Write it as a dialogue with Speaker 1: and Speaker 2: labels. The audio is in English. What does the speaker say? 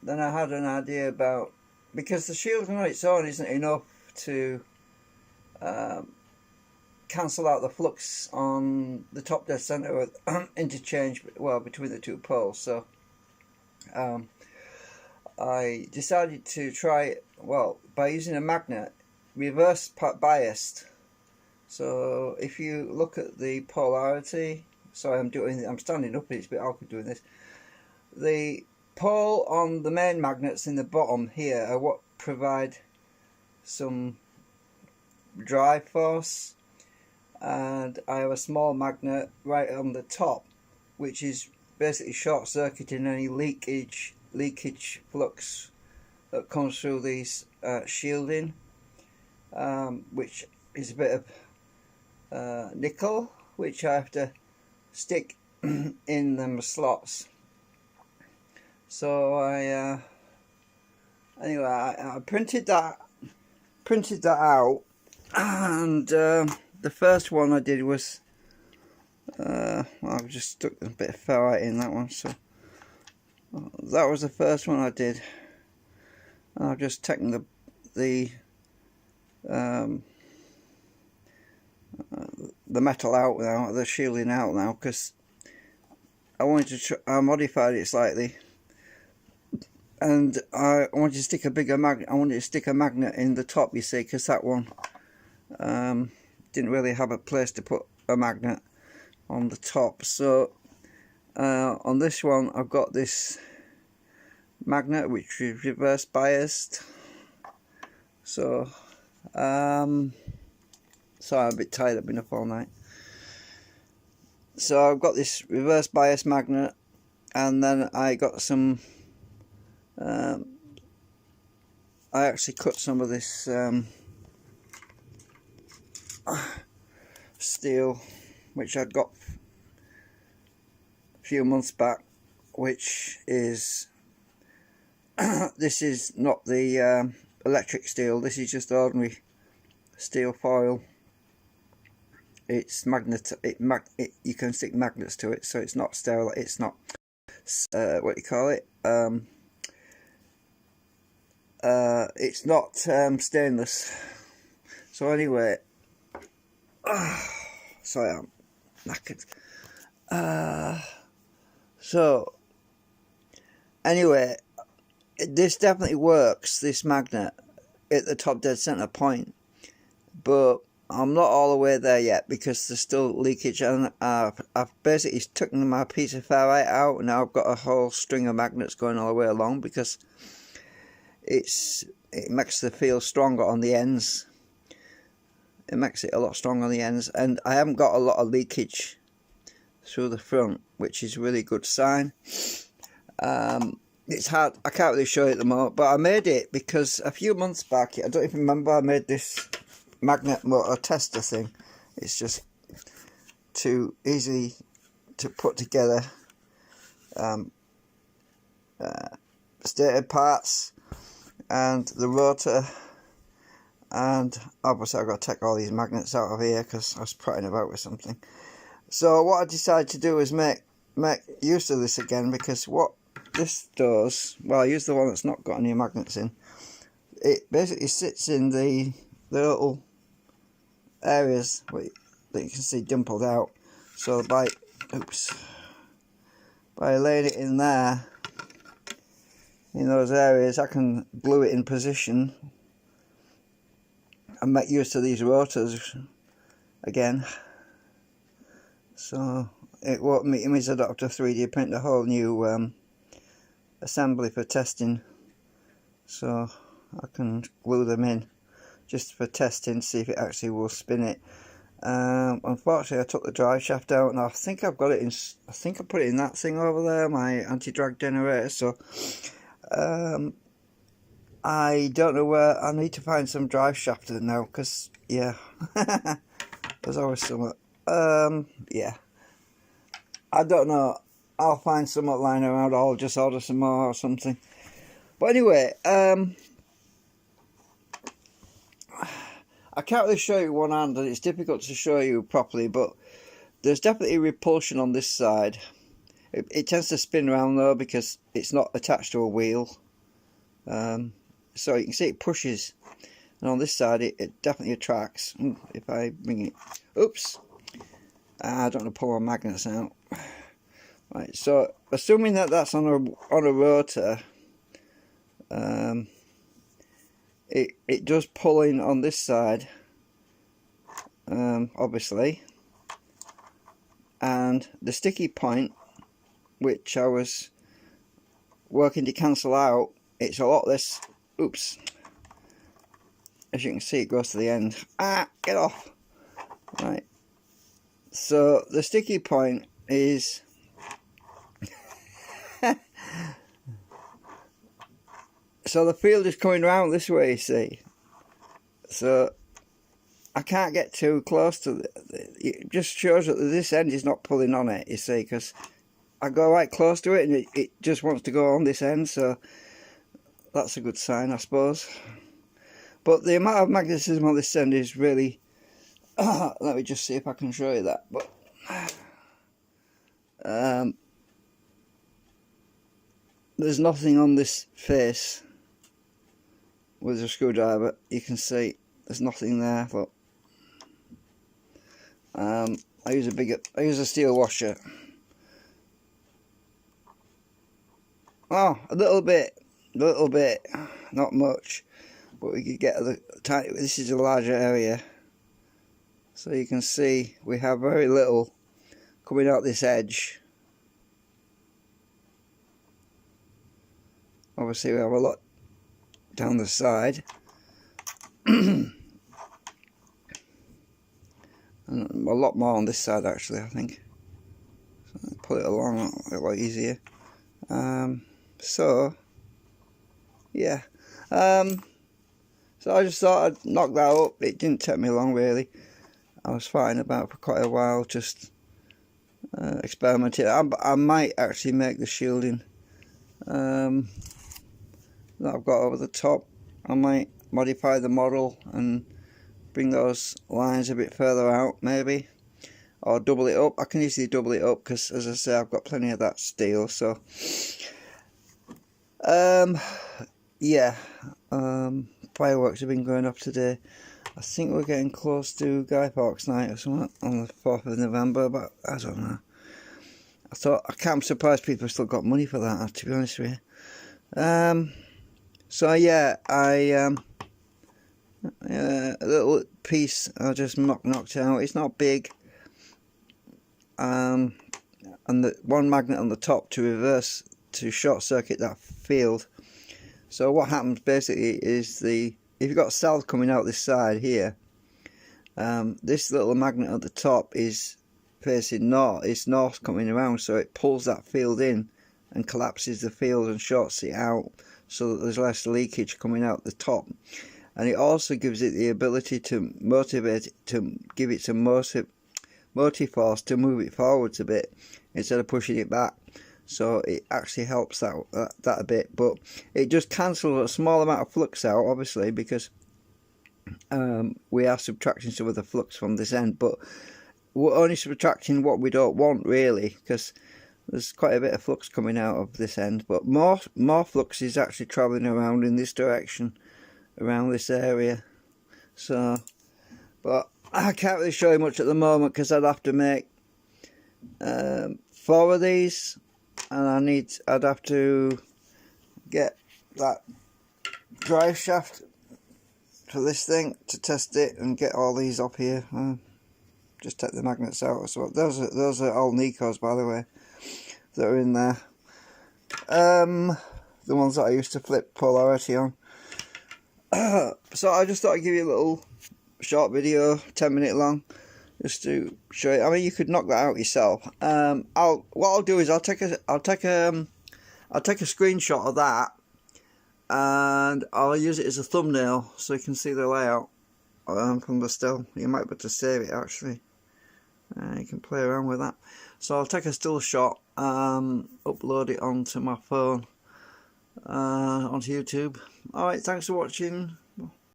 Speaker 1: then I had an idea about, because the shielding on its own isn't enough to um, cancel out the flux on the top dead center of interchange, well, between the two poles. So um, I decided to try it, well, by using a magnet, reverse biased. So if you look at the polarity, sorry, I'm standing up, it's a bit awkward doing this. The pole on the main magnets in the bottom here are what provide some drive force, and I have a small magnet right on the top which is basically short circuiting any leakage flux that comes through these shielding, which is a bit of nickel, which I have to stick in them slots. So anyway, I printed that out, and the first one I did was I've just stuck a bit of ferrite in that one, so that was the first one I did. And I've just taken the metal out now, the shielding out now, because I wanted to I modified it slightly, and I wanted to stick a bigger magnet. I wanted to stick a magnet in the top, you see, because that one didn't really have a place to put a magnet on the top. So on this one I've got this magnet which is reverse biased. So sorry, I'm a bit tired, I've been up all night. So I've got this reverse bias magnet, and then I got some I actually cut some of this steel which I'd got a few months back, which is this is not the electric steel, this is just ordinary steel foil. It's you can stick magnets to it, so it's not sterile, it's not what do you call it, it's not stainless. So anyway, sorry, I'm knackered. So anyway, this definitely works, this magnet, at the top dead center point, but I'm not all the way there yet because there's still leakage, and I've basically taken my piece of ferrite out, and now I've got a whole string of magnets going all the way along, because it makes the feel stronger on the ends. It makes it a lot stronger on the ends, and I haven't got a lot of leakage through the front, which is a really good sign. It's hard, I can't really show it at the moment, but I made it because a few months back, I don't even remember, I made this magnet motor tester thing. It's just too easy to put together, stator parts and the rotor, and obviously I've got to take all these magnets out of here because I was prattling about with something. So what I decided to do is make use of this again, because what this does, well, I use the one that's not got any magnets in. It basically sits in the little areas that you can see dimpled out. So by laying it in there, in those areas, I can glue it in position and make use of these rotors again. So it means I don't have to 3D print a whole new assembly for testing. So I can glue them in just for testing, see if it actually will spin it. Unfortunately, I took the drive shaft out, and I think I've got it in. I think I put it in that thing over there, my anti-drag generator. So I don't know where. I need to find some drive shaft now, because yeah, there's always some. Yeah, I don't know. I'll find some lying around, or I'll just order some more or something. But anyway, I can't really show you one hand, and it's difficult to show you properly, but there's definitely repulsion on this side. It tends to spin around though, because it's not attached to a wheel. So you can see it pushes, and on this side it definitely attracts. If I bring it, oops, I don't want to pull my magnets out. Right, so assuming that that's on a rotor, it does pull in on this side, obviously, and the sticky point, which I was working to cancel out, it's a lot less. Oops, as you can see, it goes to the end. Get off. Right, so the sticky point is so the field is coming round this way, you see, so I can't get too close to it. Just shows that this end is not pulling on it, you see, because I go right close to it and it just wants to go on this end, so that's a good sign, I suppose. But the amount of magnetism on this end is really let me just see if I can show you that. But there's nothing on this face with a screwdriver. You can see there's nothing there. But I use a steel washer. Oh, a little bit, not much, but we could get the tiny. This is a larger area, so you can see we have very little coming out this edge. Obviously, we have a lot down the side, and a lot more on this side actually, I think. So pull it along a lot easier. So yeah, so I just thought I'd knock that up. It didn't take me long really. I was fighting about for quite a while, just experimenting. I might actually make the shielding that I've got over the top. I might modify the model and bring those lines a bit further out maybe, or double it up. I can easily double it up because, as I say, I've got plenty of that steel. So yeah, fireworks have been going up today. I think we're getting close to Guy Fawkes night or something on the 4th of November, but I don't know. I can't be surprised people have still got money for that, to be honest with you. So yeah, a little piece I just knocked out. It's not big, and the one magnet on the top to short circuit that field. So what happens basically is if you've got cells coming out this side here, this little magnet at the top is facing north. It's north coming around, so it pulls that field in and collapses the field and shorts it out, so that there's less leakage coming out the top. And it also gives it the ability to give it some motive force to move it forwards a bit instead of pushing it back. So it actually helps that a bit, but it just cancels a small amount of flux out, obviously, because we are subtracting some of the flux from this end, but we're only subtracting what we don't want really, because there's quite a bit of flux coming out of this end, but more flux is actually travelling around in this direction, around this area. So, but I can't really show you much at the moment because I'd have to make 4 of these, and I'd have to get that drive shaft for this thing to test it and get all these up here. Just take the magnets out as well. Those are all Nikos, by the way, that are in there. The ones that I used to flip polarity on. So I just thought I'd give you a little short video, 10-minute long, just to show you. I mean, you could knock that out yourself. What I'll do is I'll take a screenshot of that, and I'll use it as a thumbnail so you can see the layout from the still. You might be able to save it actually. You can play around with that. So I'll take a still shot, upload it onto my phone, onto YouTube. Alright, thanks for watching.